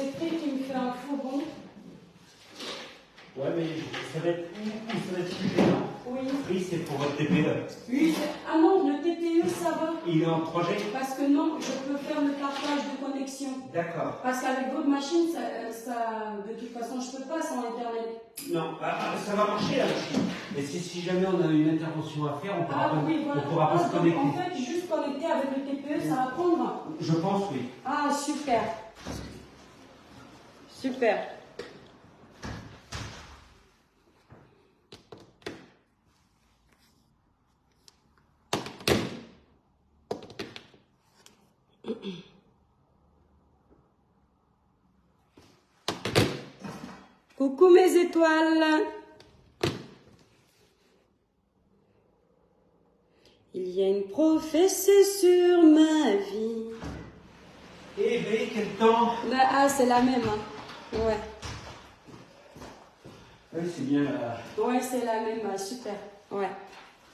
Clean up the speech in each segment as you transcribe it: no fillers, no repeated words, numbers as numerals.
c'est Free qui me fait un faux bon. Ouais, mais ça va être où? Ça va être super, non? Oui. Free, c'est pour votre TPE. Oui. Ah non, le TPE, ça va. Il est en projet? Parce que non, je peux faire le partage de connexion. D'accord. Parce qu'avec votre machine, de toute façon, je peux pas sans Internet. Non, ça va marcher la machine. Et si jamais on a une intervention à faire, on pourra, voilà. on pourra pas se connecter. En fait, juste connecter avec le TPE, ça va prendre. Je pense, oui. Ah, super. Super. Coucou mes étoiles. Il y a une prophétie sur ma vie. Eh bien, quel temps? Ah, c'est la même, hein. Ouais. Oui, c'est bien là. Ouais, c'est la même, ah, super. Ouais.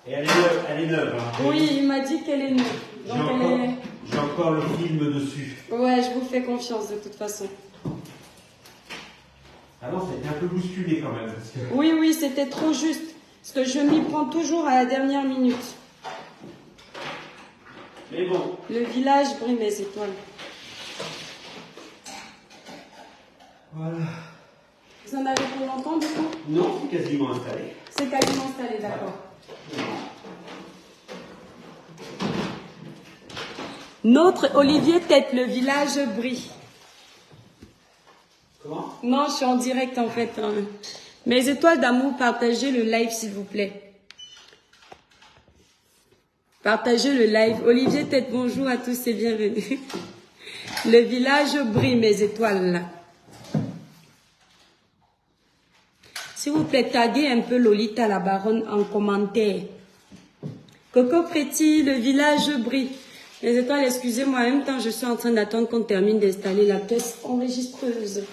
Et elle est neuve. Hein. Oui, il m'a dit qu'elle est neuve. J'ai encore le film dessus. Ouais, je vous fais confiance de toute façon. Ah non, ça a été un peu bousculé quand même. Parce que... Oui, c'était trop juste. Parce que je m'y prends toujours à la dernière minute. Mais bon. Le village brille mes étoiles. Voilà. Vous en avez pour longtemps du coup? Non, c'est quasiment installé. C'est quasiment installé, d'accord. Notre Olivier tête, le village brille. Comment? Non, je suis en direct en fait. Hein. Mes étoiles d'amour, partagez le live s'il vous plaît. Partagez le live. Olivier tête, bonjour à tous et bienvenue. Le village brille, mes étoiles là. S'il vous plaît, taguez un peu Lolita la baronne en commentaire. Coco Préti, le village brille. Les étoiles, excusez-moi, en même temps, je suis en train d'attendre qu'on termine d'installer la pièce enregistreuse.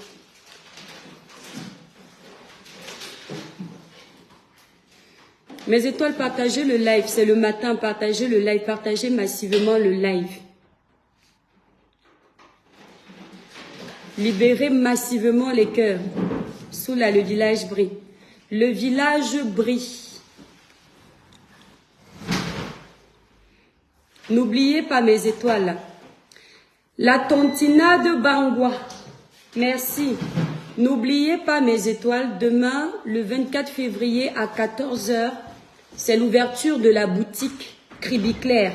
Mes étoiles, partagez le live. C'est le matin, partagez le live. Partagez massivement le live. Libérez massivement les cœurs. Sous là, le village brille. Le village brille. N'oubliez pas mes étoiles. La Tontina de Bangwa. Merci. N'oubliez pas mes étoiles. Demain, le 24 février à 14 h, c'est l'ouverture de la boutique Cribiclair,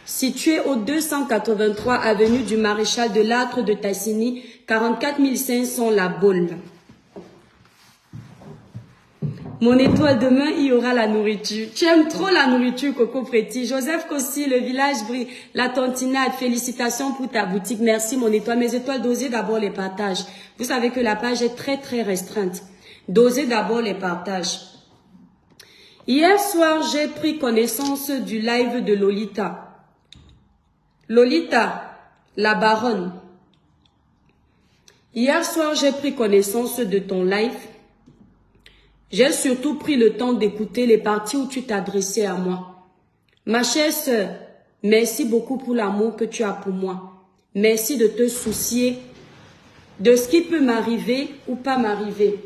située au 283 avenue du Maréchal de Lattre de Tassigny, 44 500 La Baule. Mon étoile, demain, il y aura la nourriture. Tu aimes trop la nourriture, Coco Préti. Joseph Kossi, le village brille. La Tontinade, félicitations pour ta boutique. Merci, mon étoile. Mes étoiles, dosez d'abord les partages. Vous savez que la page est très, très restreinte. Dosez d'abord les partages. Hier soir, j'ai pris connaissance du live de Lolita. Lolita, la baronne. Hier soir, j'ai pris connaissance de ton live. J'ai surtout pris le temps d'écouter les parties où tu t'adressais à moi. Ma chère sœur, merci beaucoup pour l'amour que tu as pour moi. Merci de te soucier de ce qui peut m'arriver ou pas m'arriver.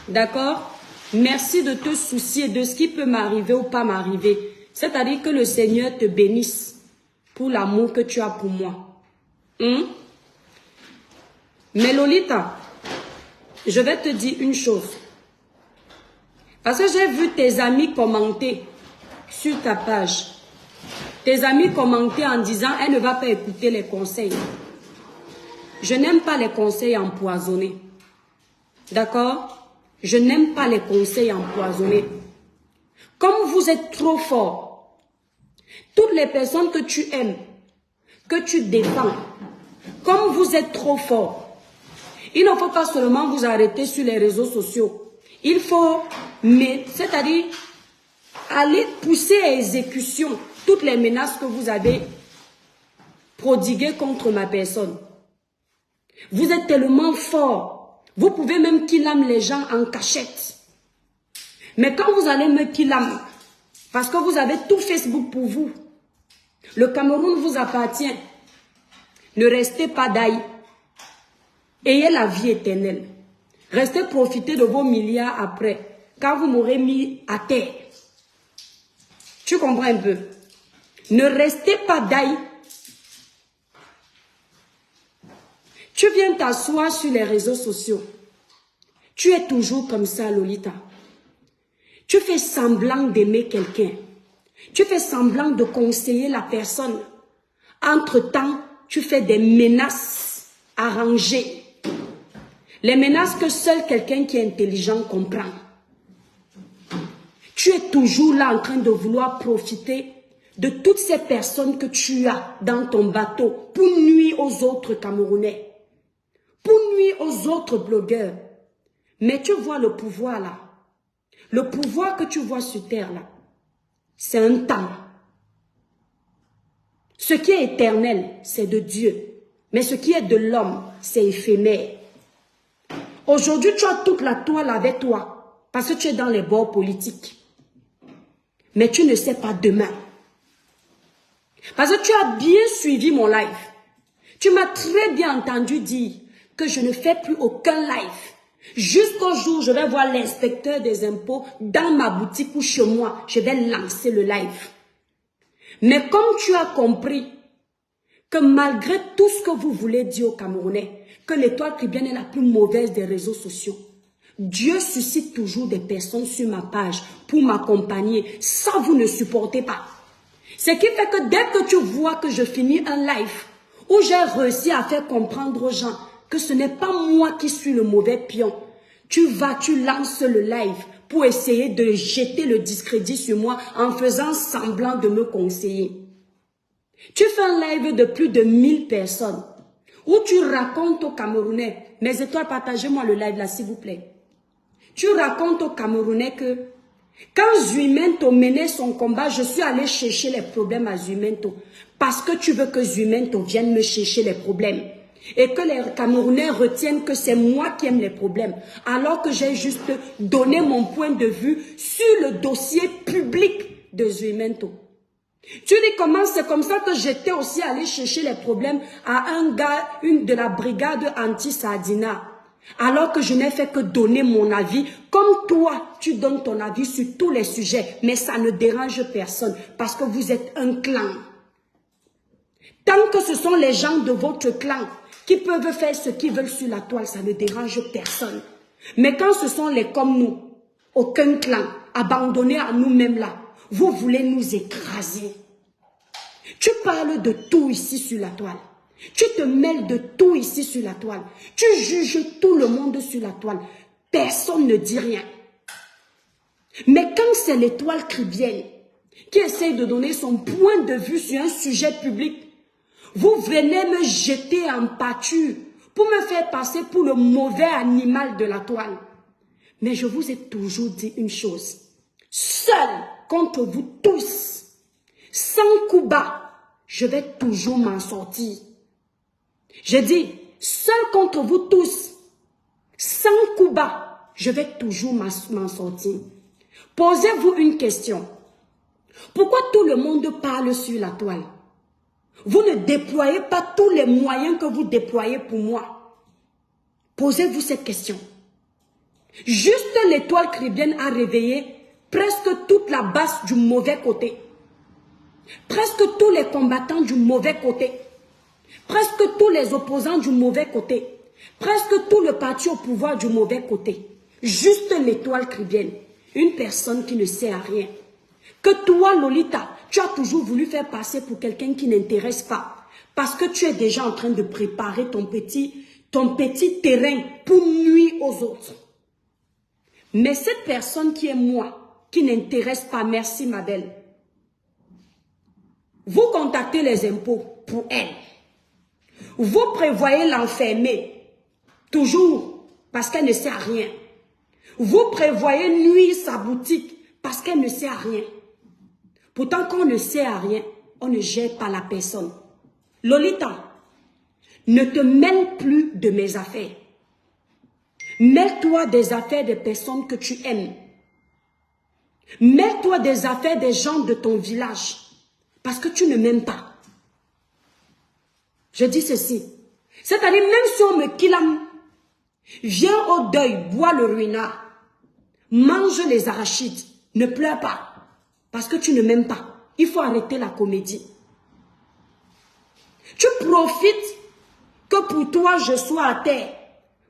D'accord? Merci de te soucier de ce qui peut m'arriver ou pas m'arriver. C'est-à-dire que le Seigneur te bénisse pour l'amour que tu as pour moi. Mais Lolita, je vais te dire une chose. Parce que j'ai vu tes amis commenter sur ta page. Tes amis commenter en disant « Elle ne va pas écouter les conseils ». Je n'aime pas les conseils empoisonnés. D'accord? Je n'aime pas les conseils empoisonnés. Comme vous êtes trop fort, toutes les personnes que tu aimes, que tu défends, comme vous êtes trop fort, il ne faut pas seulement vous arrêter sur les réseaux sociaux. Il faut, c'est-à-dire, aller pousser à exécution toutes les menaces que vous avez prodiguées contre ma personne. Vous êtes tellement fort. Vous pouvez même kill-am les gens en cachette. Mais quand vous allez me kill-am, parce que vous avez tout Facebook pour vous, le Cameroun vous appartient. Ne restez pas d'ail. Ayez la vie éternelle. Restez profiter de vos milliards après, quand vous m'aurez mis à terre. Tu comprends un peu? Ne restez pas d'ail. Tu viens t'asseoir sur les réseaux sociaux. Tu es toujours comme ça, Lolita. Tu fais semblant d'aimer quelqu'un. Tu fais semblant de conseiller la personne. Entre-temps, tu fais des menaces arrangées. Les menaces que seul quelqu'un qui est intelligent comprend. Tu es toujours là en train de vouloir profiter de toutes ces personnes que tu as dans ton bateau pour nuire aux autres Camerounais, pour nuire aux autres blogueurs. Mais tu vois le pouvoir là. Le pouvoir que tu vois sur terre là, c'est un temps. Ce qui est éternel, c'est de Dieu. Mais ce qui est de l'homme, c'est éphémère. Aujourd'hui, tu as toute la toile avec toi parce que tu es dans les bords politiques. Mais tu ne sais pas demain. Parce que tu as bien suivi mon live. Tu m'as très bien entendu dire que je ne fais plus aucun live. Jusqu'au jour où je vais voir l'inspecteur des impôts dans ma boutique ou chez moi, je vais lancer le live. Mais comme tu as compris que malgré tout ce que vous voulez dire aux Camerounais, que l'étoile chrétienne est la plus mauvaise des réseaux sociaux, Dieu suscite toujours des personnes sur ma page pour m'accompagner. Ça, vous ne supportez pas. Ce qui fait que dès que tu vois que je finis un live où j'ai réussi à faire comprendre aux gens que ce n'est pas moi qui suis le mauvais pion, tu lances le live pour essayer de jeter le discrédit sur moi en faisant semblant de me conseiller. Tu fais un live de plus de 1000 personnes où tu racontes aux Camerounais, mes étoiles, partagez-moi le live là s'il vous plaît. Tu racontes aux Camerounais que quand Zuimento menait son combat, je suis allé chercher les problèmes à Zuimento parce que tu veux que Zuimento vienne me chercher les problèmes. Et que les Camerounais retiennent que c'est moi qui aime les problèmes, alors que j'ai juste donné mon point de vue sur le dossier public de Zuimento. Tu dis comment c'est comme ça que j'étais aussi allé chercher les problèmes à un gars, une de la brigade anti-Sardina, alors que je n'ai fait que donner mon avis. Comme toi, tu donnes ton avis sur tous les sujets, mais ça ne dérange personne parce que vous êtes un clan. Tant que ce sont les gens de votre clan qui peuvent faire ce qu'ils veulent sur la toile, ça ne dérange personne. Mais quand ce sont les comme nous, aucun clan, abandonnés à nous-mêmes là, vous voulez nous écraser. Tu parles de tout ici sur la toile. Tu te mêles de tout ici sur la toile. Tu juges tout le monde sur la toile. Personne ne dit rien. Mais quand c'est l'étoile chrétienne qui essaye de donner son point de vue sur un sujet public, vous venez me jeter en pâture pour me faire passer pour le mauvais animal de la toile. Mais je vous ai toujours dit une chose. Seul contre vous tous, sans coup bas, je vais toujours m'en sortir. Je dis, seul contre vous tous, sans coup bas, je vais toujours m'en sortir. Posez-vous une question. Pourquoi tout le monde parle sur la toile? Vous ne déployez pas tous les moyens que vous déployez pour moi. Posez-vous cette question. Juste l'étoile chrétienne a réveillé presque toute la base du mauvais côté. Presque tous les combattants du mauvais côté. Presque tous les opposants du mauvais côté. Presque tout le parti au pouvoir du mauvais côté. Juste l'étoile chrétienne. Une personne qui ne sert à rien. Que toi, Lolita, tu as toujours voulu faire passer pour quelqu'un qui n'intéresse pas. Parce que tu es déjà en train de préparer ton petit terrain pour nuire aux autres. Mais cette personne qui est moi, qui n'intéresse pas, merci ma belle. Vous contactez les impôts pour elle. Vous prévoyez l'enfermer, toujours, parce qu'elle ne sert à rien. Vous prévoyez nuire sa boutique, parce qu'elle ne sert à rien. Pourtant, quand on ne sert à rien, on ne gère pas la personne. Lolita, ne te mêle plus de mes affaires. Mêle-toi des affaires des personnes que tu aimes. Mêle-toi des affaires des gens de ton village. Parce que tu ne m'aimes pas. Je dis ceci. C'est-à-dire, même si on me kilame Viens au deuil, bois le ruinard. Mange les arachides. Ne pleure pas. Parce que tu ne m'aimes pas. Il faut arrêter la comédie. Tu profites que pour toi je sois à terre.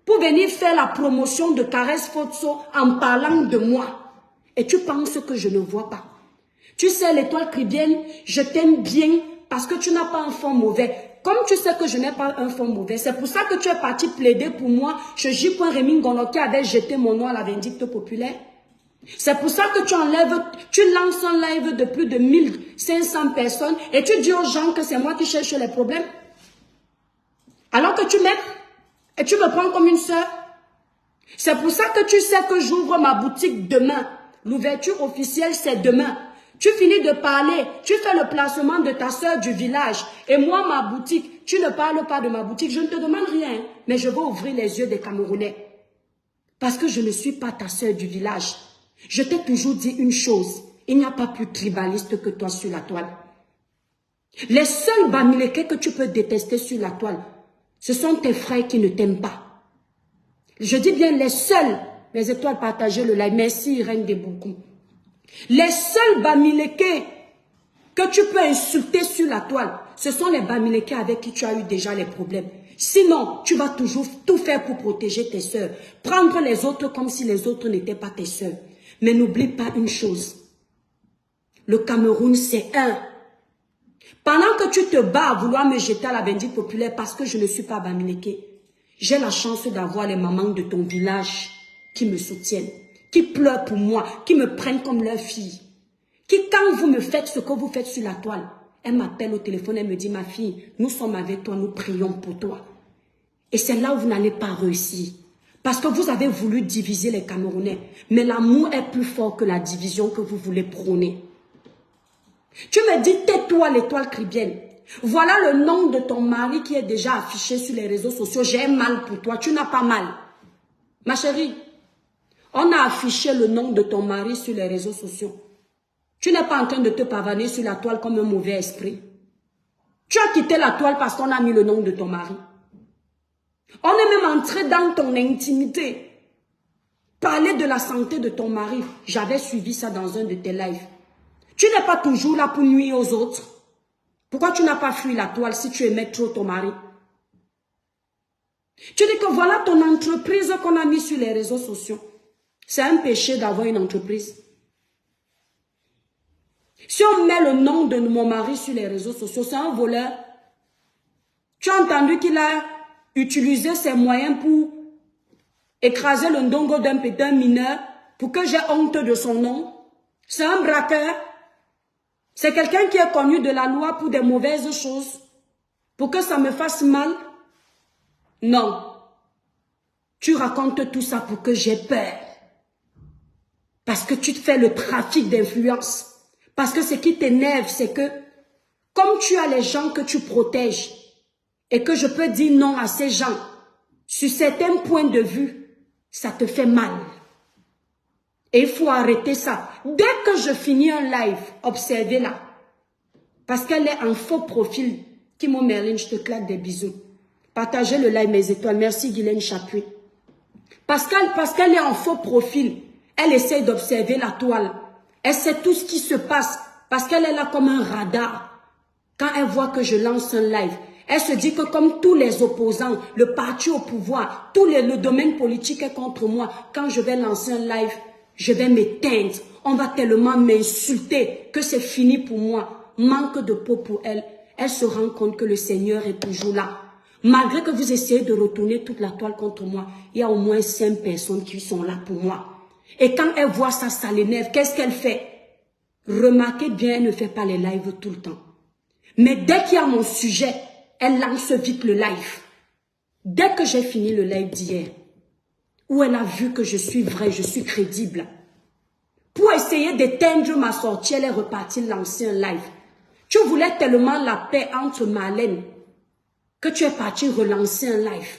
Pour venir faire la promotion de Caresse Fotso en parlant de moi. Et tu penses que je ne vois pas. Tu sais, l'étoile caribéenne, je t'aime bien parce que tu n'as pas un fond mauvais. Comme tu sais que je n'ai pas un fond mauvais, c'est pour ça que tu es parti plaider pour moi. Je dis point Rémi Ngono qui avait jeté mon nom à la vindicte populaire. C'est pour ça que tu lances un live de plus de 1500 personnes et tu dis aux gens que c'est moi qui cherche les problèmes. Alors que tu m'aimes et tu me prends comme une soeur. C'est pour ça que tu sais que j'ouvre ma boutique demain. L'ouverture officielle, c'est demain. Tu finis de parler, tu fais le placement de ta soeur du village. Et moi, ma boutique, tu ne parles pas de ma boutique. Je ne te demande rien, mais je vais ouvrir les yeux des Camerounais. Parce que je ne suis pas ta soeur du village. Je t'ai toujours dit une chose. Il n'y a pas plus tribaliste que toi sur la toile. Les seuls Bamileke que tu peux détester sur la toile, ce sont tes frères qui ne t'aiment pas. Je dis bien les seuls. Les étoiles, partagez le like. Merci Irène de beaucoup. Les seuls Bamileke que tu peux insulter sur la toile, ce sont les Bamileke avec qui tu as eu déjà les problèmes. Sinon, tu vas toujours tout faire pour protéger tes soeurs. Prendre les autres comme si les autres n'étaient pas tes soeurs. Mais n'oublie pas une chose. Le Cameroun, c'est un. Pendant que tu te bats à vouloir me jeter à la vindicte populaire parce que je ne suis pas Bamileke, j'ai la chance d'avoir les mamans de ton village qui me soutiennent, qui pleurent pour moi, qui me prennent comme leur fille. Qui, quand vous me faites ce que vous faites sur la toile, elle m'appelle au téléphone, elle me dit, ma fille, nous sommes avec toi, nous prions pour toi. Et c'est là où vous n'allez pas réussir. Parce que vous avez voulu diviser les Camerounais. Mais l'amour est plus fort que la division que vous voulez prôner. Tu me dis, tais-toi l'étoile caribéenne. Voilà le nom de ton mari qui est déjà affiché sur les réseaux sociaux. J'ai mal pour toi, tu n'as pas mal. Ma chérie, on a affiché le nom de ton mari sur les réseaux sociaux. Tu n'es pas en train de te pavaner sur la toile comme un mauvais esprit. Tu as quitté la toile parce qu'on a mis le nom de ton mari. On est même entré dans ton intimité. Parler de la santé de ton mari. J'avais suivi ça dans un de tes lives. Tu n'es pas toujours là pour nuire aux autres. Pourquoi tu n'as pas fui la toile si tu aimais trop ton mari? Tu dis que voilà ton entreprise qu'on a mis sur les réseaux sociaux. C'est un péché d'avoir une entreprise. Si on met le nom de mon mari sur les réseaux sociaux, c'est un voleur. Tu as entendu qu'il a utilisé ses moyens pour écraser le ndongo d'un mineur pour que j'ai honte de son nom? C'est un braqueur. C'est quelqu'un qui est connu de la loi pour des mauvaises choses. Pour que ça me fasse mal? Non. Tu racontes tout ça pour que j'ai peur. Parce que tu te fais le trafic d'influence. Parce que ce qui t'énerve, c'est que comme tu as les gens que tu protèges et que je peux dire non à ces gens, sur certains points de vue, ça te fait mal. Et il faut arrêter ça. Dès que je finis un live, observez-la. Parce qu'elle est en faux profil. Kimo Merlin, je te claque des bisous. Partagez le live, mes étoiles. Merci Guylaine Chapuis. Parce qu'elle est en faux profil. Elle essaie d'observer la toile. Elle sait tout ce qui se passe. Parce qu'elle est là comme un radar. Quand elle voit que je lance un live, elle se dit que comme tous les opposants, le parti au pouvoir, le domaine politique est contre moi. Quand je vais lancer un live, je vais m'éteindre. On va tellement m'insulter que c'est fini pour moi. Manque de peau pour elle. Elle se rend compte que le Seigneur est toujours là. Malgré que vous essayez de retourner toute la toile contre moi, il y a au moins 5 personnes qui sont là pour moi. Et quand elle voit ça, ça l'énerve. Qu'est-ce qu'elle fait? Remarquez bien, elle ne fait pas les lives tout le temps. Mais dès qu'il y a mon sujet, elle lance vite le live. Dès que j'ai fini le live d'hier, où elle a vu que je suis vraie, je suis crédible, pour essayer d'éteindre ma sortie, elle est repartie lancer un live. Tu voulais tellement la paix entre Marlène que tu es parti relancer un live.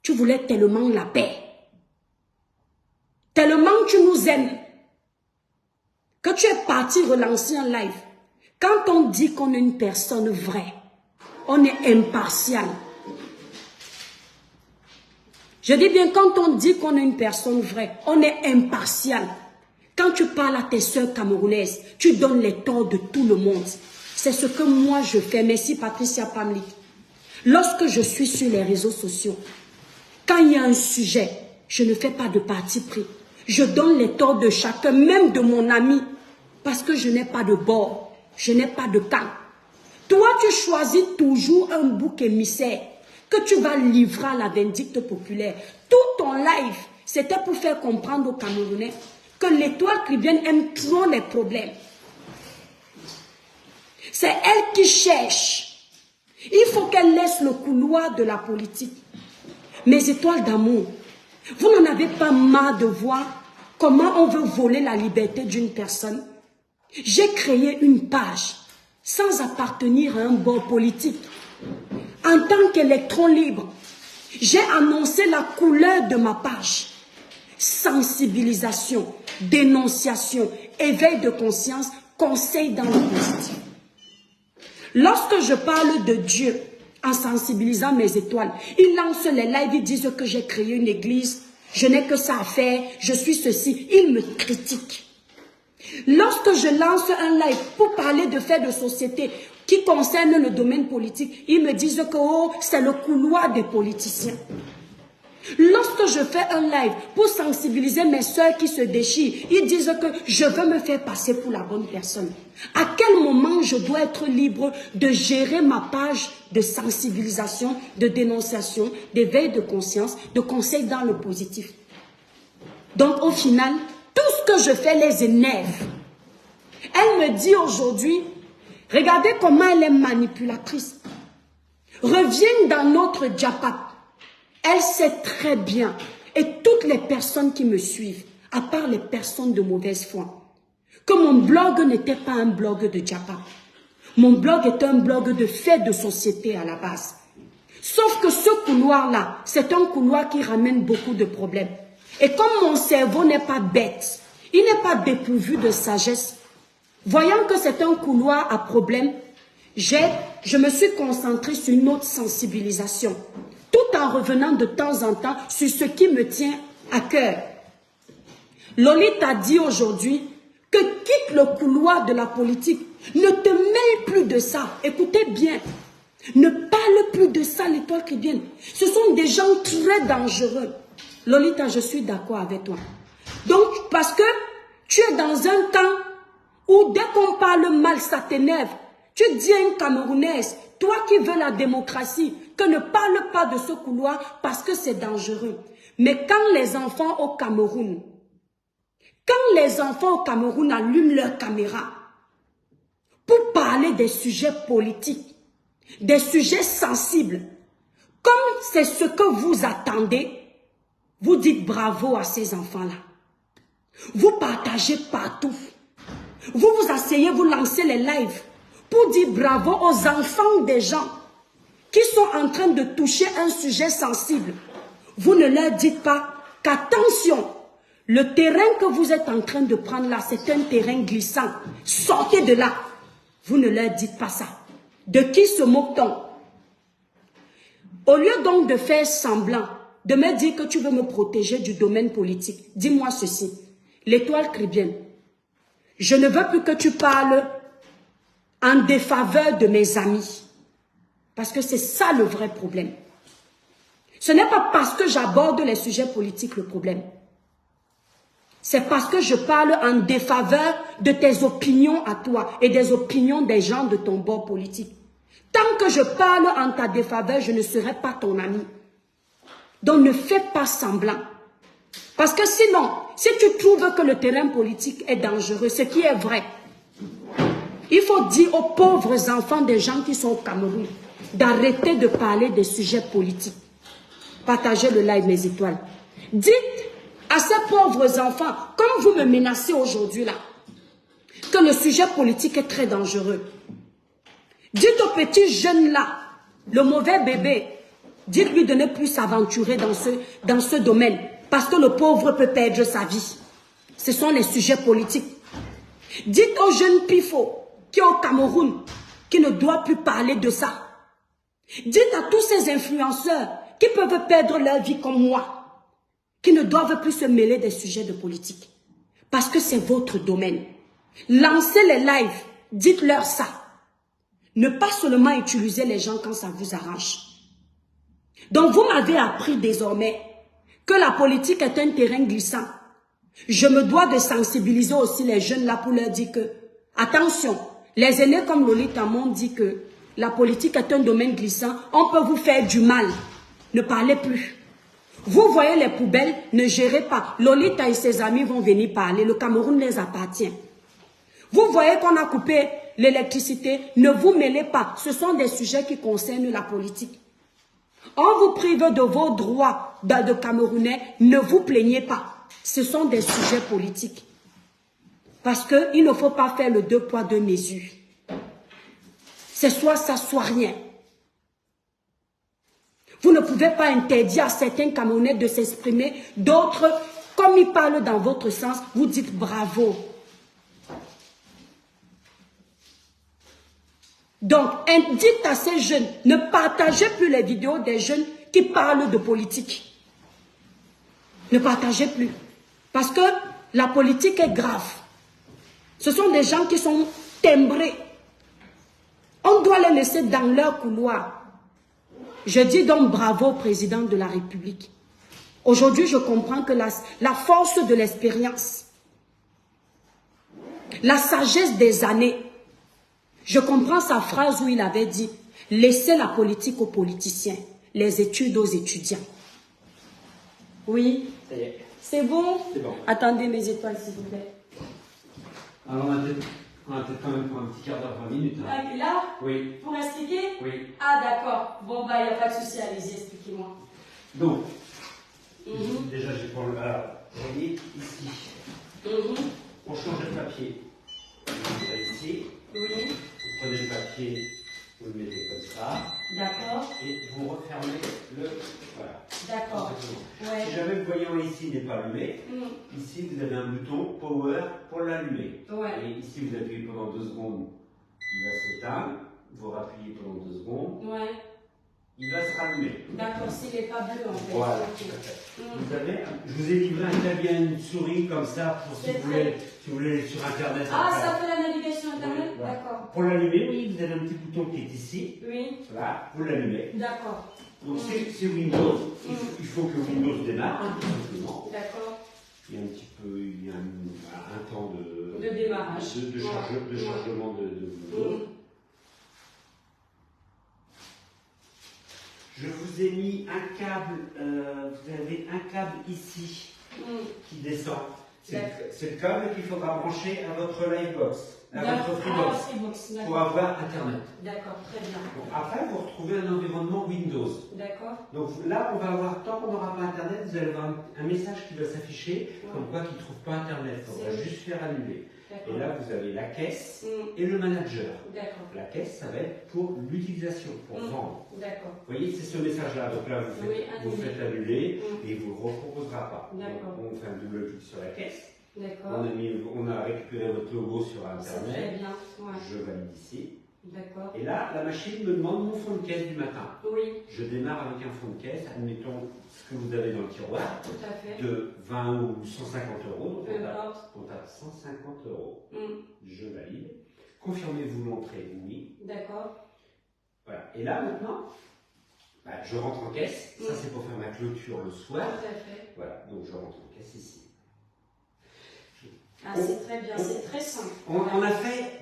Tu voulais tellement la paix. Tellement tu nous aimes que tu es parti relancer un live. Quand on dit qu'on est une personne vraie, on est impartial. Je dis bien, quand on dit qu'on est une personne vraie, on est impartial. Quand tu parles à tes sœurs camerounaises, tu donnes les torts de tout le monde. C'est ce que moi je fais. Merci Patricia Pamlik. Lorsque je suis sur les réseaux sociaux, quand il y a un sujet, je ne fais pas de parti pris. Je donne les torts de chacun, même de mon ami, parce que je n'ai pas de bord, je n'ai pas de camp. Toi, tu choisis toujours un bouc émissaire que tu vas livrer à la vindicte populaire. Tout ton live, c'était pour faire comprendre aux Camerounais que l'étoile chrétienne aime trop les problèmes. C'est elle qui cherche. Il faut qu'elle laisse le couloir de la politique. Mes étoiles d'amour, vous n'en avez pas marre de voir comment on veut voler la liberté d'une personne? J'ai créé une page sans appartenir à un bord politique. En tant qu'électron libre, j'ai annoncé la couleur de ma page. Sensibilisation, dénonciation, éveil de conscience, conseil dans le positif. Lorsque je parle de Dieu, en sensibilisant mes étoiles, ils lancent les lives, ils disent que j'ai créé une église, je n'ai que ça à faire, je suis ceci, ils me critiquent. Lorsque je lance un live pour parler de faits de société qui concernent le domaine politique, ils me disent que oh, c'est le couloir des politiciens. Lorsque je fais un live pour sensibiliser mes soeurs qui se déchirent, ils disent que je veux me faire passer pour la bonne personne. À quel moment je dois être libre de gérer ma page de sensibilisation, de dénonciation, d'éveil de conscience, de conseil dans le positif? Donc au final, tout ce que je fais les énerve. Elle me dit aujourd'hui, regardez comment elle est manipulatrice. Reviens dans notre diapap. Elle sait très bien, et toutes les personnes qui me suivent, à part les personnes de mauvaise foi, que mon blog n'était pas un blog de diapap. Mon blog est un blog de faits de société à la base. Sauf que ce couloir-là, c'est un couloir qui ramène beaucoup de problèmes. Et comme mon cerveau n'est pas bête, il n'est pas dépourvu de sagesse, voyant que c'est un couloir à problème, je me suis concentrée sur une autre sensibilisation, tout en revenant de temps en temps sur ce qui me tient à cœur. Lolita dit aujourd'hui que quitte le couloir de la politique, ne te mêle plus de ça. Écoutez bien, ne parle plus de ça, l'étoile chrétienne. Ce sont des gens très dangereux. Lolita, je suis d'accord avec toi. Donc, parce que tu es dans un camp où dès qu'on parle mal, ça t'énerve. Tu dis à une Camerounaise, toi qui veux la démocratie, que ne parle pas de ce couloir parce que c'est dangereux. Mais quand les enfants au Cameroun, allument leur caméra pour parler des sujets politiques, des sujets sensibles, comme c'est ce que vous attendez, vous dites bravo à ces enfants-là. Vous partagez partout. Vous vous asseyez, vous lancez les lives pour dire bravo aux enfants des gens qui sont en train de toucher un sujet sensible. Vous ne leur dites pas qu'attention, le terrain que vous êtes en train de prendre là, c'est un terrain glissant. Sortez de là. Vous ne leur dites pas ça. De qui se moque-t-on? Au lieu donc de faire semblant, de me dire que tu veux me protéger du domaine politique, dis-moi ceci. L'étoile chrétienne, je ne veux plus que tu parles en défaveur de mes amis. Parce que c'est ça le vrai problème. Ce n'est pas parce que j'aborde les sujets politiques le problème. C'est parce que je parle en défaveur de tes opinions à toi et des opinions des gens de ton bord politique. Tant que je parle en ta défaveur, je ne serai pas ton ami. Donc ne fais pas semblant. Parce que sinon, si tu trouves que le terrain politique est dangereux, ce qui est vrai, il faut dire aux pauvres enfants des gens qui sont au Cameroun d'arrêter de parler des sujets politiques. Partagez le live, mes étoiles. Dites à ces pauvres enfants, comme vous me menacez aujourd'hui là, que le sujet politique est très dangereux. Dites aux petits jeunes là, le mauvais bébé, dites-lui de ne plus s'aventurer dans ce domaine, parce que le pauvre peut perdre sa vie. Ce sont les sujets politiques. Dites aux jeunes pifots qui est au Cameroun, qui ne doit plus parler de ça. Dites à tous ces influenceurs qui peuvent perdre leur vie comme moi, qui ne doivent plus se mêler des sujets de politique. Parce que c'est votre domaine. Lancez les lives, dites-leur ça. Ne pas seulement utiliser les gens quand ça vous arrange. Donc vous m'avez appris désormais que la politique est un terrain glissant. Je me dois de sensibiliser aussi les jeunes là pour leur dire que, attention, les aînés comme Lolita m'ont dit que la politique est un domaine glissant, on peut vous faire du mal. Ne parlez plus. Vous voyez les poubelles, ne gérez pas. Lolita et ses amis vont venir parler, le Cameroun les appartient. Vous voyez qu'on a coupé l'électricité, ne vous mêlez pas. Ce sont des sujets qui concernent la politique. On vous prive de vos droits de Camerounais, ne vous plaignez pas. Ce sont des sujets politiques. Parce qu'il ne faut pas faire le 2 poids 2 mesures. C'est soit ça, soit rien. Vous ne pouvez pas interdire à certains Camerounais de s'exprimer, d'autres, comme ils parlent dans votre sens, vous dites bravo. Donc, dites à ces jeunes, ne partagez plus les vidéos des jeunes qui parlent de politique. Ne partagez plus. Parce que la politique est grave. Ce sont des gens qui sont timbrés. On doit les laisser dans leur couloir. Je dis donc bravo au président de la République. Aujourd'hui, je comprends que la force de l'expérience, la sagesse des années, je comprends sa phrase où il avait dit « Laissez la politique aux politiciens, les études aux étudiants. » Oui. Ça y est. C'est bon? C'est bon. Attendez mes étoiles, s'il vous plaît. Alors, on a peut-être quand même pour un petit quart d'heure, 20 minutes. Hein. Ah, là? Oui. Pour expliquer? Oui. Ah, d'accord. Bon, bah, il n'y a pas de souci, allez-y, expliquez-moi. Donc, déjà, j'ai pour le. Alors, vous voyez, ici, pour changer de papier, vous allez ici. Oui. Vous prenez le papier, vous le mettez comme ça. D'accord. Et vous refermez le. Voilà. D'accord. Ouais. Si jamais le voyant ici n'est pas allumé, ici vous avez un bouton Power pour l'allumer. Ouais. Et ici vous appuyez pendant 2 secondes, il va s'éteindre. Vous rappuyez pendant 2 secondes, Ouais. il va se rallumer. D'accord, s'il n'est pas bleu en fait. Voilà. Okay. Vous avez, je vous ai livré un clavier, une souris comme ça pour si vous voulez sur internet. Ah, ça fait la navigation internet? Voilà. D'accord. Pour l'allumer, oui, vous avez un petit bouton qui est ici. Oui. Voilà, vous l'allumez. D'accord. Donc c'est Windows. Il faut que Windows démarre, hein, tout simplement. D'accord. Il y a un petit peu, il y a un temps de démarrage, de chargement de Windows. Je vous ai mis un câble, vous avez un câble ici qui descend. C'est le câble qu'il faudra brancher à votre Livebox, à votre Freebox, pour avoir Internet. D'accord, très bien. Donc, après, vous retrouvez un environnement Windows. D'accord. Donc là, on va avoir, tant qu'on n'aura pas Internet, vous allez avoir un message qui va s'afficher, comme quoi qu'il ne trouve pas Internet. On va juste faire annuler. Et là, vous avez la caisse et le manager. La caisse, ça va être pour l'utilisation, pour vendre. D'accord. Vous voyez, c'est ce message-là. Donc là, vous faites annuler et il ne vous le reproposera pas. On fait un double clic sur la caisse. On a récupéré votre logo sur Internet. Très bien. Je valide ici. D'accord. Et là, la machine me demande mon fond de caisse du matin. Oui. Je démarre avec un fond de caisse, admettons ce que vous avez dans le tiroir, tout à fait, de 20 ou 150 euros. Donc on tape 150 euros. Je valide. Confirmez-vous l'entrée? Oui. D'accord. Voilà. Et là, maintenant, je rentre en caisse. Ça, c'est pour faire ma clôture le soir. Tout à fait. Voilà. Donc, je rentre en caisse ici. Ah, c'est très bien, c'est très simple. On a fait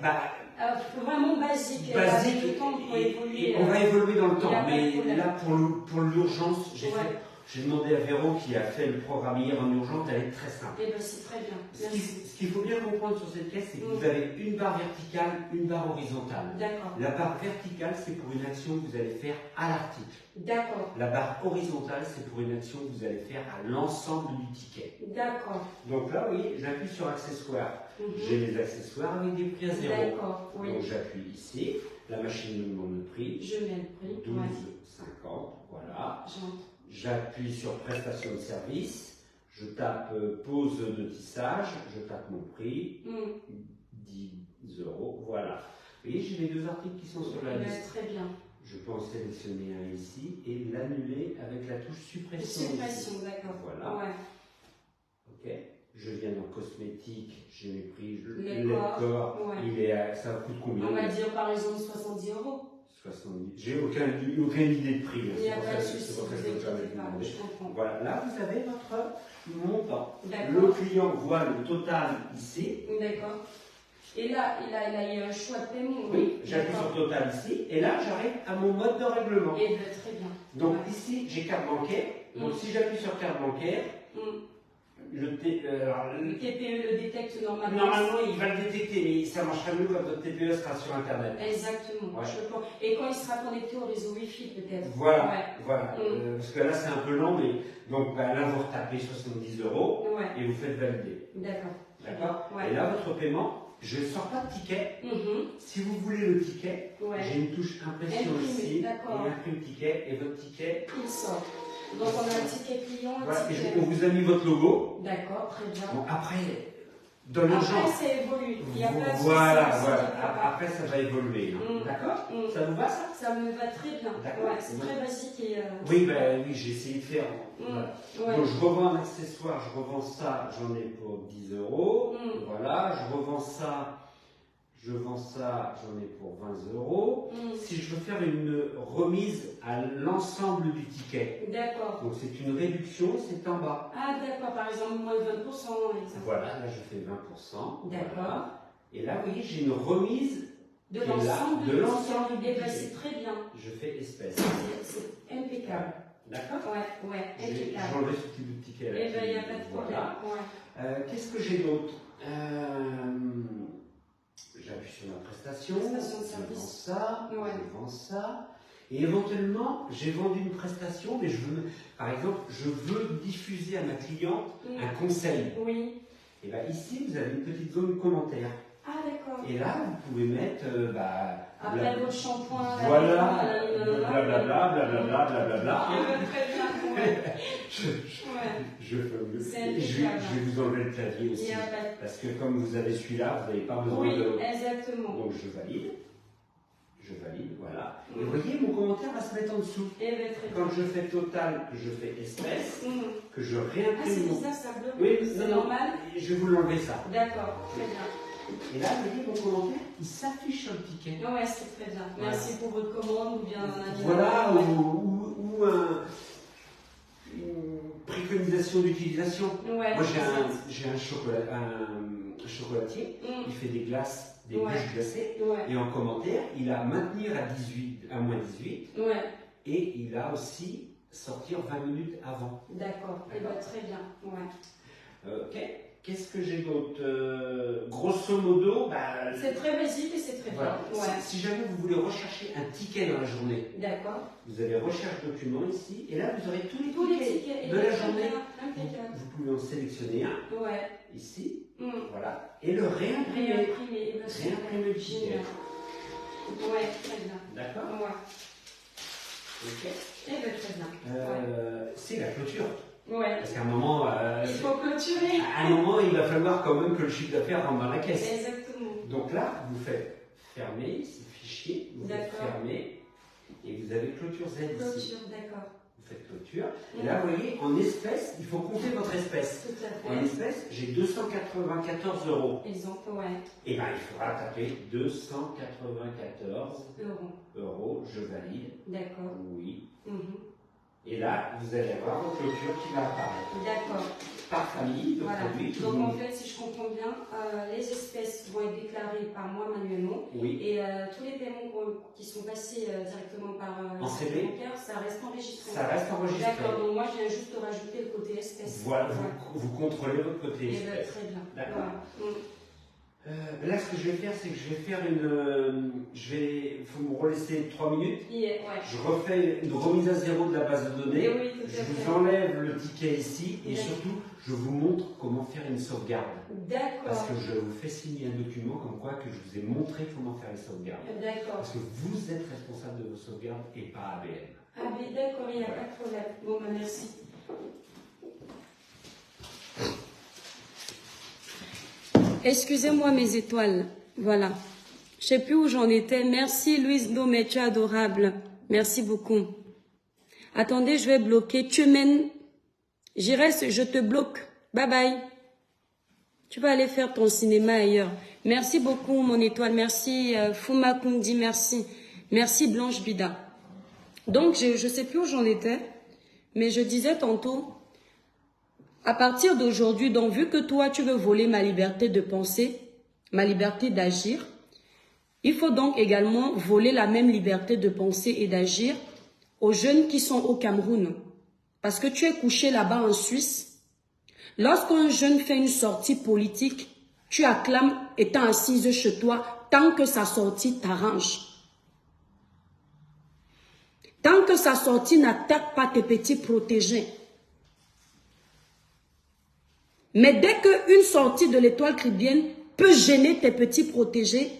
vraiment basique. Basique, et on va évoluer dans le temps. Mais là, pour l'urgence, j'ai demandé à Véro qui a fait le programme hier en urgence d'aller très simple. Eh bien, c'est très bien. Ce qu'il faut bien comprendre sur cette caisse, c'est que vous avez une barre verticale, une barre horizontale. D'accord. La barre verticale, c'est pour une action que vous allez faire à l'article. D'accord. La barre horizontale, c'est pour une action que vous allez faire à l'ensemble du ticket. D'accord. Donc là, vous voyez, j'appuie sur accessoires. J'ai les accessoires avec des prix à 0. D'accord. Oui. Donc j'appuie ici. La machine me demande le prix. Je mets le prix. 12,50. Voilà. J'entre. J'appuie sur prestation de service. Je tape pause de tissage. Je tape mon prix. 10 euros. Voilà. Vous voyez, j'ai les deux articles qui sont sur la liste. Très bien. Je peux en sélectionner un ici et l'annuler avec la touche suppression. Suppression, d'accord. Voilà. Ouais. Ok. Je viens dans cosmétique, j'ai mes prix, le corps, ouais. Il est ça coûte combien? On va dire par exemple 70 €. 70. J'ai aucune idée de prix. Il n'y a pas de souci, je comprends. Voilà, là vous avez votre montant. Le client voit le total ici. D'accord. Et là, il y a un choix de paiement. Oui, j'appuie sur total ici, et là j'arrive à mon mode de règlement. Et bien, très bien. Donc ici j'ai carte bancaire. Donc si j'appuie sur carte bancaire, le TPE le détecte normalement. Normalement, il va le détecter, mais ça marchera mieux quand votre TPE sera sur Internet. Exactement. Ouais. Et quand il sera connecté au réseau Wi-Fi, peut-être. Voilà, ouais. Voilà. Parce que là, c'est un peu lent, mais donc là, vous retapez 70 € et vous faites valider. D'accord. D'accord. Ouais. Et là, votre paiement, je ne sors pas de ticket. Si vous voulez le ticket, j'ai une touche impression ici, et imprime ticket, et votre ticket, il sort. Donc on a un ticket client, voilà, on vous a mis votre logo. D'accord, très bien. Bon, après, dans l'urgence. Après, ça évolue. Il y a pas de voilà. Après, ça va évoluer. D'accord. Ça vous va, ça? Ça me va très bien. Ouais, c'est très basique. Et, oui, oui, j'ai essayé de faire. Voilà. Donc, je revends un accessoire, je revends ça, j'en ai pour 10 €. Voilà, je revends ça. Je vends ça, j'en ai pour 20 €. Si je veux faire une remise à l'ensemble du ticket. D'accord. Donc c'est une réduction, c'est en bas. Ah d'accord, par exemple moins 20%. Voilà, là je fais 20%. D'accord. Voilà. Et là, vous voyez, j'ai une remise de l'ensemble du ticket. Et c'est très bien. Je fais espèce. C'est impeccable. D'accord. Ouais, impeccable. J'ai enlevé ce type de ticket là. Eh bien, il n'y a pas de problème. Voilà. Qu'est-ce que j'ai d'autre? J'appuie sur ma prestation, je vends ça, et éventuellement, j'ai vendu une prestation, mais par exemple, je veux diffuser à ma cliente un conseil. Oui. Et bien ici, vous avez une petite zone commentaire. Ah d'accord. Et là, vous pouvez mettre, après votre shampoing, voilà, blablabla. Très bien. Je vais vous enlever le clavier aussi. Parce que comme vous avez celui-là, vous n'avez pas besoin de. Oui, exactement. Donc je valide. Voilà. Et vous voyez, mon commentaire va se mettre en dessous. Quand je fais total, que je fais espèce, que je réimprime. Ah, c'est bizarre, ça bloque. Oui, c'est normal. Je vais vous l'enlever ça. D'accord, très bien. Et là, vous voyez, mon commentaire, il s'affiche sur le ticket. Ouais, c'est très bien. Merci pour votre commande ou bien un avis. Voilà, ou une préconisation d'utilisation. Ouais, moi, j'ai un chocolatier, il fait des glaces, des bûches glacées, et en commentaire, il a maintenir à moins 18, et il a aussi sortir 20 minutes avant. D'accord, et très bien. Ok. Qu'est-ce que j'ai d'autre? Grosso modo, c'est très basique et c'est très bien. Si jamais vous voulez rechercher un ticket dans la journée, vous avez recherche document ici, et là vous aurez tous les tickets de la journée. Vous pouvez en sélectionner un ici, voilà, et le réimprimer. Réimprimer le ticket. Très bien. D'accord. Ok. Très bien. C'est la clôture. Parce qu'à un moment, il faut clôturer. À un moment, il va falloir quand même que le chiffre d'affaires rentre dans la caisse. Exactement. Donc là, vous faites fermer, c'est fichier, vous faites fermer, et vous avez clôture Z ici. Clôture, d'accord. Vous faites clôture. Et là, vous voyez, en espèces, il faut compter votre espèce. Tout à fait. En espèces, j'ai 294 €. Exemple, Et bien, il faudra taper 294 €. Je valide. D'accord. Oui. Et là, vous allez avoir votre clôture qui va apparaître. D'accord. Par famille, de produits. Donc en fait, si je comprends bien, les espèces vont être déclarées par moi manuellement. Oui. Et tous les paiements qui sont passés directement par en CB, bancaire, ça reste enregistré. Ça reste enregistré. D'accord, donc moi je viens juste de rajouter le côté espèce. Voilà, vous contrôlez votre côté espèce. Très bien. D'accord. Voilà. Là, ce que je vais faire, c'est que je vais faire il faut me relaisser 3 minutes. Je refais une remise à zéro de la base de données. Je vous enlève le ticket ici et surtout, je vous montre comment faire une sauvegarde. D'accord. Parce que je vous fais signer un document comme quoi que je vous ai montré comment faire les sauvegardes. D'accord. Parce que vous êtes responsable de vos sauvegardes et pas ABM. Ah, mais d'accord, il n'y a pas de problème. Bon, merci. Excusez-moi mes étoiles, voilà. Je sais plus où j'en étais. Merci Louise Domé, tu es adorable. Merci beaucoup. Attendez, je vais bloquer. Tu mènes. J'irai, je te bloque. Bye bye. Tu vas aller faire ton cinéma ailleurs. Merci beaucoup, mon étoile. Merci, Fuma Kundi, merci. Merci, Blanche Bida. Donc, je ne sais plus où j'en étais, mais je disais tantôt, à partir d'aujourd'hui, donc, vu que toi, tu veux voler ma liberté de penser, ma liberté d'agir, il faut donc également voler la même liberté de penser et d'agir aux jeunes qui sont au Cameroun. Parce que tu es couché là-bas en Suisse. Lorsqu'un jeune fait une sortie politique, tu acclames étant assise chez toi tant que sa sortie t'arrange. Tant que sa sortie n'attaque pas tes petits protégés. Mais dès qu'une sortie de l'étoile caribéenne peut gêner tes petits protégés,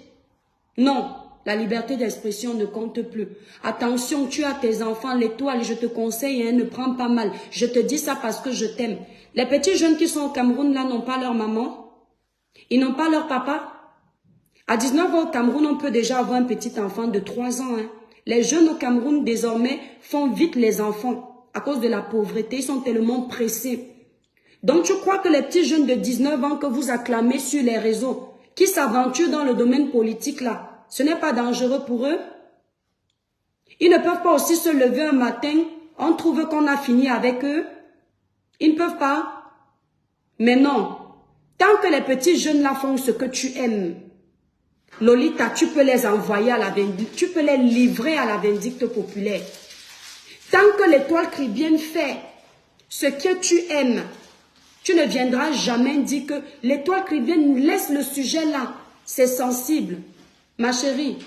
non, la liberté d'expression ne compte plus. Attention, tu as tes enfants, l'étoile, je te conseille, hein, ne prends pas mal. Je te dis ça parce que je t'aime. Les petits jeunes qui sont au Cameroun, là, n'ont pas leur maman. Ils n'ont pas leur papa. À 19 ans au Cameroun, on peut déjà avoir un petit enfant de 3 ans. Hein. Les jeunes au Cameroun, désormais, font vite les enfants à cause de la pauvreté. Ils sont tellement pressés. Donc, tu crois que les petits jeunes de 19 ans que vous acclamez sur les réseaux, qui s'aventurent dans le domaine politique, là, ce n'est pas dangereux pour eux? Ils ne peuvent pas aussi se lever un matin, on trouve qu'on a fini avec eux. Ils ne peuvent pas. Mais non, tant que les petits jeunes là font ce que tu aimes, Lolita, tu peux les envoyer à la vindicte, tu peux les livrer à la vindicte populaire. Tant que l'étoile caribéenne fait ce que tu aimes, tu ne viendras jamais dire que l'étoile caribéenne laisse le sujet là. C'est sensible. Ma chérie,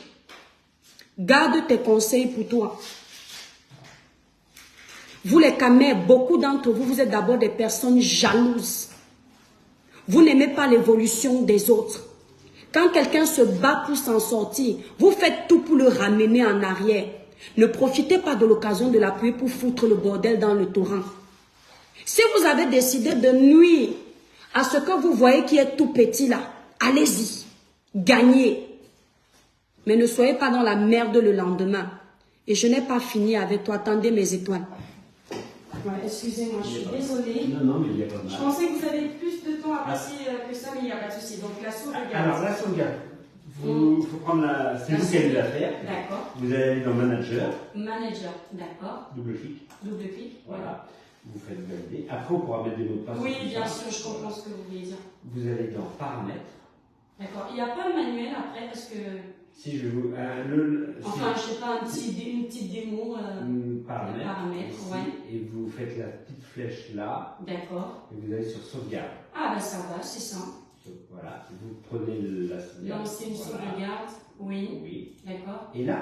garde tes conseils pour toi. Vous les Camers, beaucoup d'entre vous, vous êtes d'abord des personnes jalouses. Vous n'aimez pas l'évolution des autres. Quand quelqu'un se bat pour s'en sortir, vous faites tout pour le ramener en arrière. Ne profitez pas de l'occasion de l'appuyer pour foutre le bordel dans le torrent. Si vous avez décidé de nuire à ce que vous voyez qui est tout petit là, allez-y, gagnez. Mais ne soyez pas dans la merde le lendemain. Et je n'ai pas fini avec toi. Attendez mes étoiles. Ouais, excusez-moi, je suis désolée. Non, mais il y a pas mal. Je pensais que vous avez plus de temps à passer que ça, mais il n'y a pas de souci. Donc la sauvegarde. Alors la sauvegarde, il faut prendre la... C'est vous qui allez la faire. D'accord. Vous allez aller dans Manager. Manager, d'accord. Double clic. Double clic. Voilà. Vous faites valider. Après, on pourra mettre des mots de passe. Oui, bien sûr, je comprends ce que vous voulez dire. Vous allez dans Paramètres. D'accord. Il n'y a pas de manuel après parce que... Si je vous... enfin, je ne sais pas, une petite démo. Paramètres, ouais. Et vous faites la petite flèche là. D'accord. Et vous allez sur Sauvegarde. Ah, ben ça va, c'est ça. Voilà. Vous prenez la sauvegarde. Lancer une sauvegarde. Oui. Oui. D'accord. Et là,